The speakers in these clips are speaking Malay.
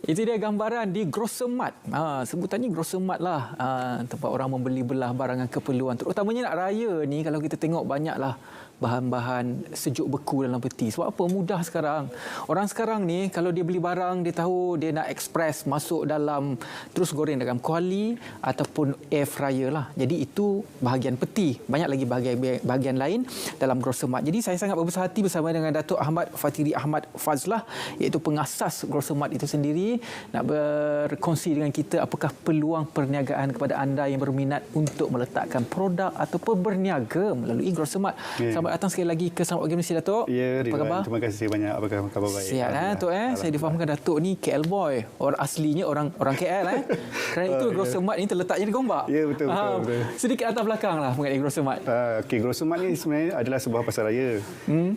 Itu dia gambaran di Grossemat. Sebutannya Grossemat lah. Tempat orang membeli belah barangan keperluan. Terutamanya nak raya ni, kalau kita tengok banyaklah bahan-bahan sejuk beku dalam peti. Sebab apa? Mudah sekarang. Orang sekarang ni kalau dia beli barang, dia tahu dia nak ekspres masuk dalam, terus goreng dalam kuali ataupun air fryer lah. Jadi itu bahagian peti. Banyak lagi bahagian lain dalam Grossemat. Jadi saya sangat berbesar hati bersama dengan Datuk Ahmad Fatiri Ahmad Fazlah, iaitu pengasas Grossemat itu sendiri, nak berkongsi dengan kita apakah peluang perniagaan kepada anda yang berminat untuk meletakkan produk ataupun berniaga melalui Grossemat. Selamat datang sekali lagi ke Selamat Pagi Malaysia, Datuk. Ya, apa khabar? Terima kasih banyak. Apa khabar baik? Sihat, Datuk. Saya difahamkan Datuk ni KL boy. Orang aslinya orang KL. Kerana itu Grossemat ni terletaknya di Gombak. Ya, betul. Sedikit atas belakang lah mengenai Grossemat. Okey, Grossemat ni sebenarnya adalah sebuah pasar raya.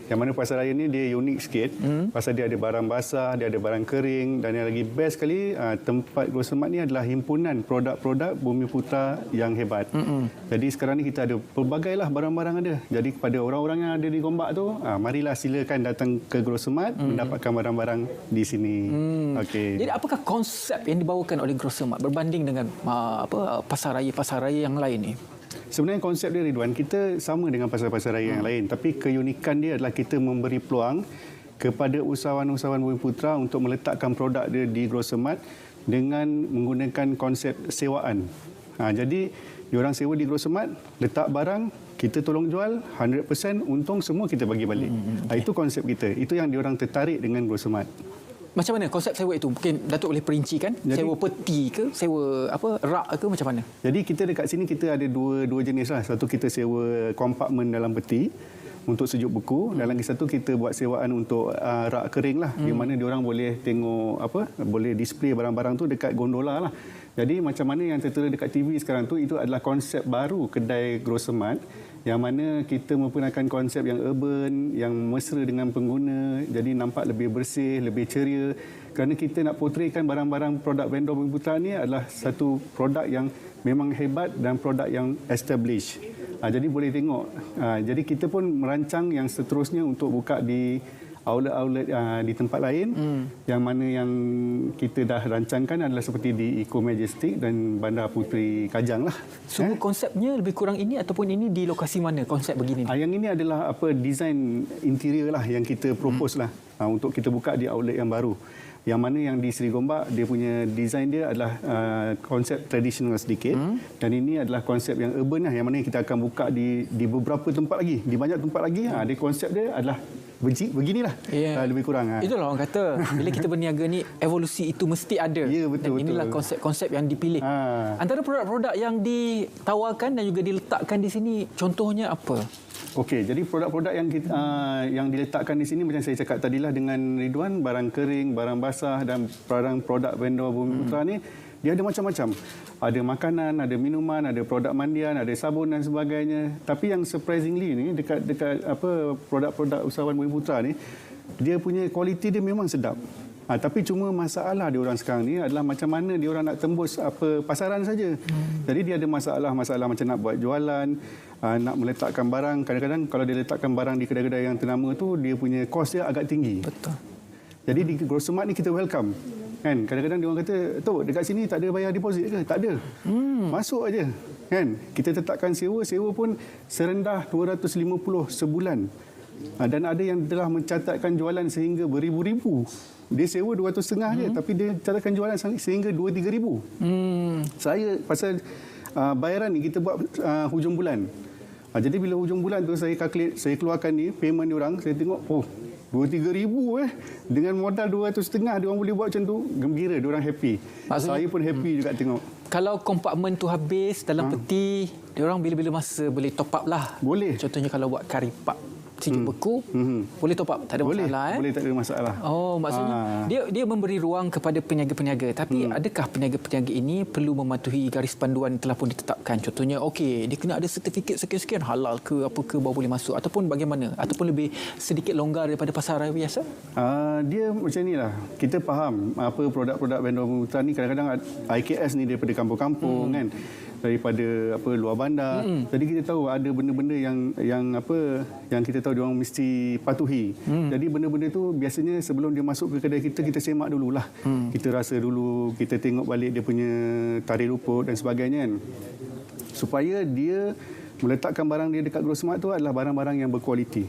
Yang mana pasar raya ni dia unik sikit. Pasal dia ada barang basah, dia ada barang kering, dan yang lagi best sekali, tempat Grossemat ni adalah himpunan produk-produk Bumiputera yang hebat. Jadi sekarang ni kita ada pelbagai lah barang-barang ada. Jadi kepada orang-orang yang ada di Gombak tu, marilah silakan datang ke Grossemat mendapatkan barang-barang di sini. Okey. Jadi apakah konsep yang dibawakan oleh Grossemat berbanding dengan pasar raya yang lain ni? Sebenarnya konsep dia, Ridwan, kita sama dengan pasar-pasar raya yang lain, tapi keunikan dia adalah kita memberi peluang kepada usahawan-usahawan Bumiputera untuk meletakkan produk dia di Grossemat dengan menggunakan konsep sewaan. Jadi diorang sewa di Grossemat, letak barang, kita tolong jual, 100% untung semua kita bagi balik. Itu konsep kita. Itu yang diorang tertarik dengan Grossemat. Macam mana konsep sewa itu? Mungkin Datuk boleh perincikan? Sewa peti ke? Sewa rak ke? Macam mana? Jadi kita dekat sini kita ada dua jenis lah. Satu kita sewa kompartmen dalam peti untuk sejuk beku, dan lagi satu kita buat sewaan untuk rak kering lah, di mana diorang boleh tengok boleh display barang-barang tu dekat gondola lah. Jadi macam mana yang tertera dekat TV sekarang tu, itu adalah konsep baru kedai Grossemat, yang mana kita menggunakan konsep yang urban, yang mesra dengan pengguna, jadi nampak lebih bersih, lebih ceria, kerana kita nak portraykan barang-barang produk vendor Bumiputera ni adalah satu produk yang memang hebat dan produk yang established. Jadi boleh tengok. Jadi kita pun merancang yang seterusnya untuk buka di outlet-outlet di tempat lain, yang mana yang kita dah rancangkan adalah seperti di Eco Majestic dan Bandar Puteri Kajang lah. Semua konsepnya lebih kurang ini, ataupun ini di lokasi mana konsep begini? Yang ini adalah desain interior lah yang kita propose lah untuk kita buka di outlet yang baru. Yang mana yang di Seri Gombak, dia punya desain dia adalah konsep tradisional sedikit, dan ini adalah konsep yang urban lah, yang mana kita akan buka di beberapa tempat lagi, di banyak tempat lagi. Dia konsep dia adalah beginilah, lebih kurang. Itulah orang kata, bila kita berniaga ni, evolusi itu mesti ada. Ya, betul. Dan inilah konsep-konsep yang dipilih. Antara produk-produk yang ditawarkan dan juga diletakkan di sini, contohnya apa? Okey, jadi produk-produk yang diletakkan di sini, macam saya cakap tadilah dengan Ridwan, barang kering, barang basah dan barang produk vendor Bumiputera ni, dia ada macam-macam. Ada makanan, ada minuman, ada produk mandian, ada sabun dan sebagainya. Tapi yang surprisingly ni, dekat produk-produk usahawan Bumiputera ni, dia punya kualiti dia memang sedap. Tapi cuma masalah dia orang sekarang ni adalah macam mana dia orang nak tembus pasaran saja. Jadi dia ada masalah macam nak buat jualan, nak meletakkan barang. Kadang-kadang kalau dia letakkan barang di kedai-kedai yang ternama tu, dia punya kos dia agak tinggi. Betul. Jadi di Grossemat ni kita welcome. Kan? Kadang-kadang dia orang kata, "Tok, dekat sini tak ada bayar deposit ke?" Tak ada. Masuk aja. Kan? Kita tetapkan sewa pun serendah 250 sebulan. Dan ada yang telah mencatatkan jualan sehingga beribu-ribu. Dia sewa 250 je, tapi dia catatkan jualan sehingga 2-3 ribu. Saya pasal bayaran ni kita buat hujung bulan. Jadi bila hujung bulan tu saya calculate, saya keluarkan ni payment dia orang, saya tengok 2-3 ribu dengan modal 250 dia orang boleh buat macam tu, gembira, dia orang happy. Maksudnya, saya pun happy juga tengok. Kalau kompartmen tu habis dalam peti, dia orang bila-bila masa boleh top up lah. Boleh. Contohnya kalau buat kari pap sejuk beku, boleh top up, tak ada masalah. Boleh, tak ada masalah. Maksudnya dia memberi ruang kepada peniaga-peniaga. Tapi adakah peniaga-peniaga ini perlu mematuhi garis panduan yang telah pun ditetapkan? Contohnya, dia kena ada sertifikat sekian-sekian, halal ke apa ke, baru boleh masuk, ataupun bagaimana? Ataupun lebih sedikit longgar daripada pasar raya biasa? Dia macam inilah. Kita faham apa produk-produk vendor Bumiputera ni, kadang-kadang IKS ni daripada kampung-kampung kan, daripada luar bandar. Jadi kita tahu ada benda-benda yang kita tahu dia orang mesti patuhi. Jadi benda-benda tu biasanya sebelum dia masuk ke kedai kita semak dululah. Kita rasa dulu, kita tengok balik dia punya tarikh luput dan sebagainya kan. Supaya dia meletakkan barang dia dekat Grosmart tu adalah barang-barang yang berkualiti.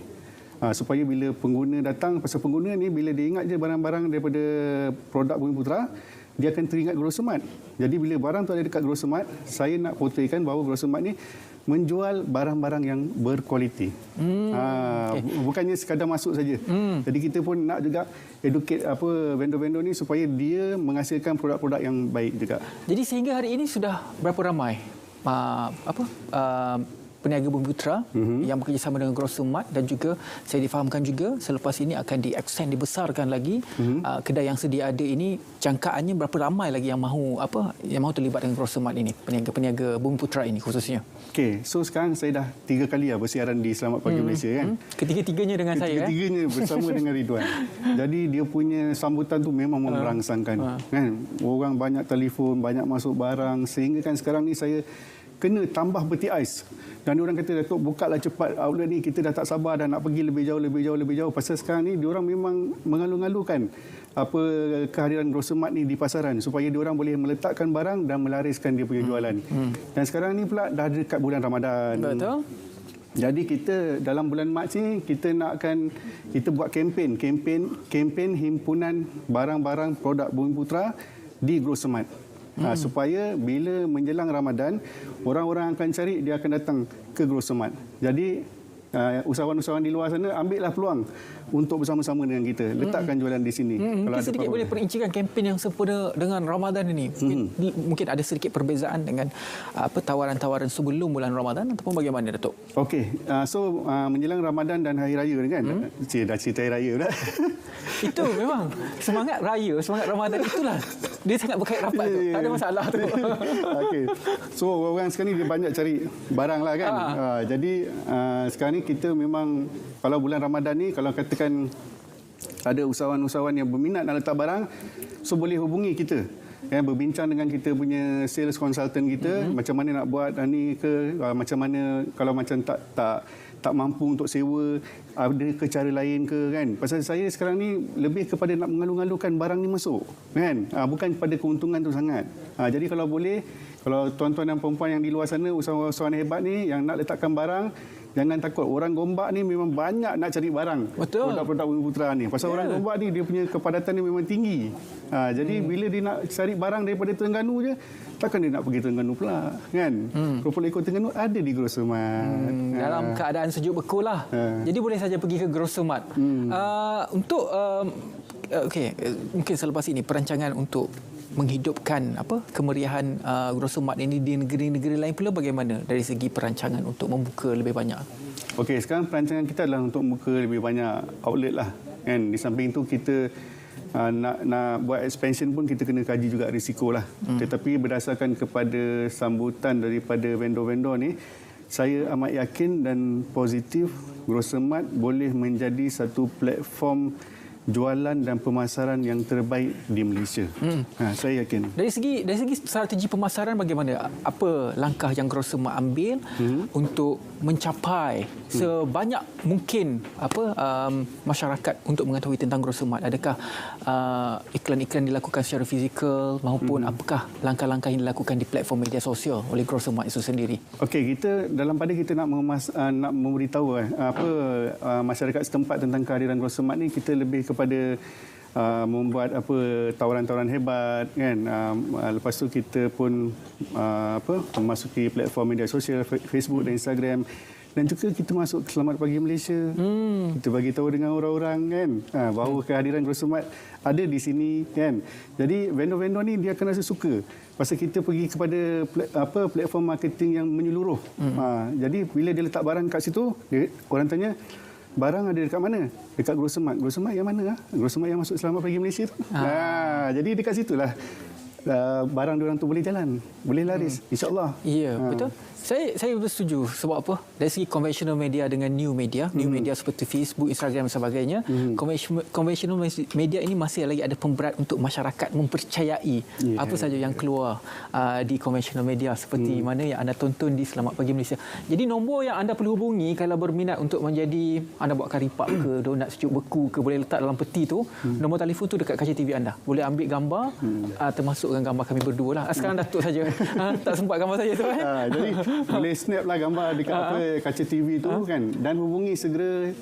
Supaya bila pengguna datang, pasal pengguna ni bila dia ingat je barang-barang daripada produk Bumi Putra, dia akan teringat Grosmart. Jadi bila barang tu ada dekat Grosmart, saya nak portraykan bahawa Grosmart ni menjual barang-barang yang berkualiti. Bukannya sekadar masuk saja. Jadi kita pun nak juga educate vendor-vendor ni supaya dia menghasilkan produk-produk yang baik juga. Jadi sehingga hari ini sudah berapa ramai peniaga Bumi Putra yang bekerjasama dengan Grosmart, dan juga saya difahamkan juga selepas ini akan di-extend, dibesarkan lagi kedai yang sedia ada ini, jangkaannya berapa ramai lagi yang mahu terlibat dengan Grosmart ini, peniaga-peniaga Bumi Putra ini khususnya. Okey, so sekarang saya dah 3 kali bersiaran di Selamat Pagi Malaysia kan. Ketiga-tiganya dengan saya. Ketiga-tiganya bersama dengan Ridwan. Jadi dia punya sambutan tu memang merangsangkan kan. Orang banyak telefon, banyak masuk barang, sehingga kan sekarang ni saya kena tambah peti ais. Dan orang kata, Datuk, bukalah cepat outlet ni, kita dah tak sabar dah nak pergi lebih jauh. Pasal sekarang ni diorang memang mengalu-alukan kehadiran Grosmart ni di pasaran supaya diorang boleh meletakkan barang dan melariskan dia punya jualan. Dan sekarang ni pula dah dekat bulan Ramadan. Betul. Jadi kita dalam bulan Mac ni kita buat kempen himpunan barang-barang produk Bumi Putra di Grosmart. Supaya bila menjelang Ramadan, orang-orang akan cari, dia akan datang ke Grosmart. Jadi usahawan-usahawan di luar sana, ambillah peluang untuk bersama-sama dengan kita. Letakkan jualan di sini. Mungkin sedikit boleh perincikan kempen yang sempurna dengan Ramadan ini. Mungkin ada sedikit perbezaan dengan tawaran-tawaran sebelum bulan Ramadan ataupun bagaimana, Datuk? Okey, menjelang Ramadan dan Hari Raya ni kan. Dah cerita Hari Raya pula. Itu memang semangat raya, semangat Ramadan itulah. Dia sangat berkait rapat tu. Tak ada masalah tu. Okey. So orang sekarang ni dia banyak cari barang lah kan. Jadi sekarang ni kita memang kalau bulan Ramadan ni, kalau katakan ada usahawan-usahawan yang berminat nak letak barang, so boleh hubungi kita. Berbincang dengan kita punya sales consultant kita, macam mana nak buat ni ke, macam mana kalau macam tak mampu untuk sewa, ada ke cara lain ke kan. Pasal saya sekarang ni lebih kepada nak mengalu-alukan barang ni masuk kan. Bukan pada keuntungan tu sangat. Jadi kalau boleh, kalau tuan-tuan dan puan-puan yang di luar sana, usahawan hebat ni yang nak letakkan barang, jangan takut. Orang Gombak ni memang banyak nak cari barang. Betul. Produk-produk Bumi Putra ni. Pasal orang Gombak ni dia punya kepadatan ni memang tinggi. Jadi bila dia nak cari barang daripada Terengganu je, takkan dia nak pergi Terengganu pula kan. Keropok lekor Terengganu ada di Grosmart. Dalam keadaan sejuk beku lah. Jadi boleh saja pergi ke Grosmart. Untuk mungkin selepas ini perancangan untuk menghidupkan kemeriahan Grosmart ini di negeri-negeri lain pula bagaimana dari segi perancangan untuk membuka lebih banyak? Okey, sekarang perancangan kita adalah untuk membuka lebih banyak outlet lah kan. Di samping itu kita nak buat expansion pun kita kena kaji juga risiko lah. Tetapi berdasarkan kepada sambutan daripada vendor-vendor ni, saya amat yakin dan positif Grosmart boleh menjadi satu platform jualan dan pemasaran yang terbaik di Malaysia. Saya yakin. Dari segi strategi pemasaran bagaimana? Apa langkah yang Grosmart ambil untuk mencapai sebanyak mungkin masyarakat untuk mengetahui tentang Grosmart? Adakah iklan-iklan dilakukan secara fizikal maupun apakah langkah-langkah yang dilakukan di platform media sosial oleh Grosmart itu sendiri? Okey, kita dalam pada kita nak memberitahu masyarakat setempat tentang kehadiran Grosmart ni, kita lebih kepada membuat tawaran-tawaran hebat kan. Lepas tu kita pun memasuki platform media sosial Facebook dan Instagram, dan juga kita masuk ke Selamat Pagi Malaysia. Kita bagi tahu dengan orang-orang kan bahawa kehadiran Grosmart ada di sini kan. Jadi vendor-vendor ni dia akan rasa suka pasal kita pergi kepada platform marketing yang menyeluruh. Jadi bila dia letak barang kat situ, orang tanya, barang ada dekat mana? Dekat Grosmart. Grosmart yang mana? Grosmart yang masuk Selamat Pagi Malaysia tu. Jadi dekat situlah barang diorang tu boleh jalan, boleh laris, insya-Allah. Ya, betul. Saya bersetuju. Sebab apa? Dari segi conventional media dengan new media seperti Facebook, Instagram dan sebagainya, conventional media ini masih lagi ada pemberat untuk masyarakat mempercayai apa saja yang keluar di conventional media seperti mana yang anda tonton di Selamat Pagi Malaysia. Jadi nombor yang anda perlu hubungi kalau berminat untuk menjadi, anda buat karipap ke, donat sejuk beku ke, boleh letak dalam peti tu, nombor telefon tu dekat kaca TV anda. Boleh ambil gambar, termasuk dengan gambar kami berdua lah. Sekarang Datuk saja. Tak sempat gambar saya tu. Jadi boleh snap lah gambar dekat kaca TV tu kan, dan hubungi segera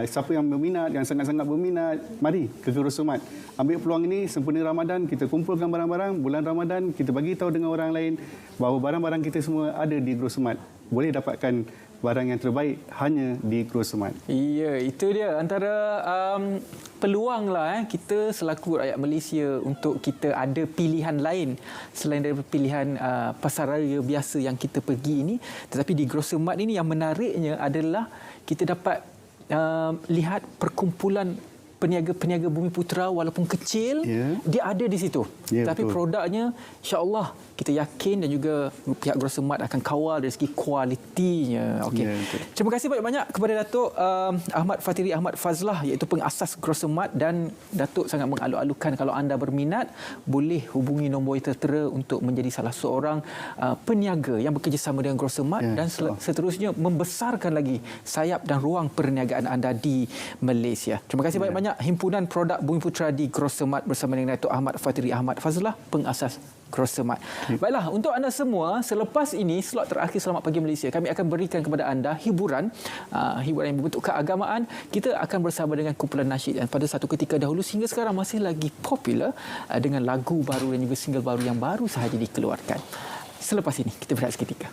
siapa yang berminat, yang sangat-sangat berminat, mari ke Grocemat. Ambil peluang ini sempena Ramadan, kita kumpulkan barang-barang. Bulan Ramadan kita bagi tahu dengan orang lain bahawa barang-barang kita semua ada di Grocemat. Boleh dapatkan barang yang terbaik hanya di Grocemat. Ya, itu dia antara peluang lah kita selaku rakyat Malaysia untuk kita ada pilihan lain selain daripada pilihan pasaraya biasa yang kita pergi ini. Tetapi di Grocemat ini yang menariknya adalah kita dapat lihat perkumpulan peniaga-peniaga Bumiputera walaupun kecil, dia ada di situ. Tapi betul. Produknya insya-Allah kita yakin dan juga pihak Grocemat akan kawal dari segi kualitinya. Okey. Terima kasih banyak-banyak kepada Datuk Ahmad Fatiri Ahmad Fazlah, iaitu pengasas Grocemat, dan Datuk sangat mengalu-alukan kalau anda berminat boleh hubungi nombor yang tertera untuk menjadi salah seorang peniaga yang bekerjasama dengan Grocemat dan seterusnya membesarkan lagi sayap dan ruang perniagaan anda di Malaysia. Terima kasih banyak-banyak Himpunan Produk Bumiputera di Grocemat bersama dengan Datuk Ahmad Fatiri Ahmad Fazlah, pengasas Grocemat. Baiklah, untuk anda semua, selepas ini slot terakhir Selamat Pagi Malaysia, kami akan berikan kepada anda hiburan yang berbentuk keagamaan. Kita akan bersama dengan kumpulan nasyid yang pada satu ketika dahulu sehingga sekarang masih lagi popular dengan lagu baru dan juga single baru yang baru sahaja dikeluarkan. Selepas ini kita berehat seketika.